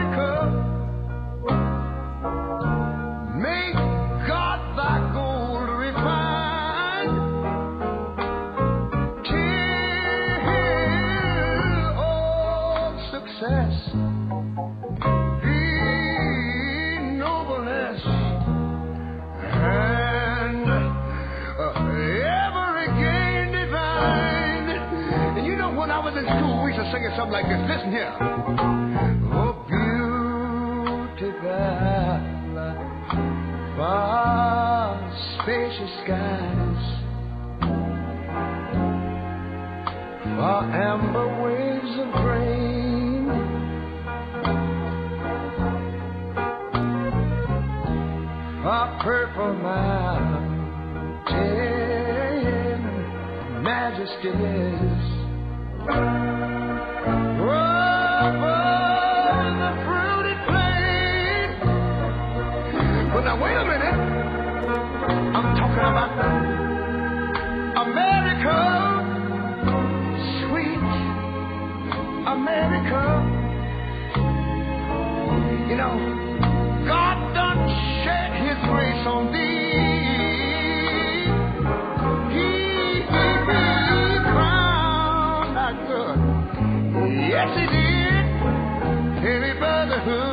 America, make God thy gold refined, till all success be nobleness, and every gain divine. And you know, when I was in school, we used to sing it something like this. Listen here. Oh, beautiful, far spacious skies, far amber waves of grain, far purple mountain majesties, over the fruited plain. But now wait a minute, I'm talking about America, sweet America. You know, God done shed his grace on thee. He crowned thy good. Yes, he did. Heavy brotherhood.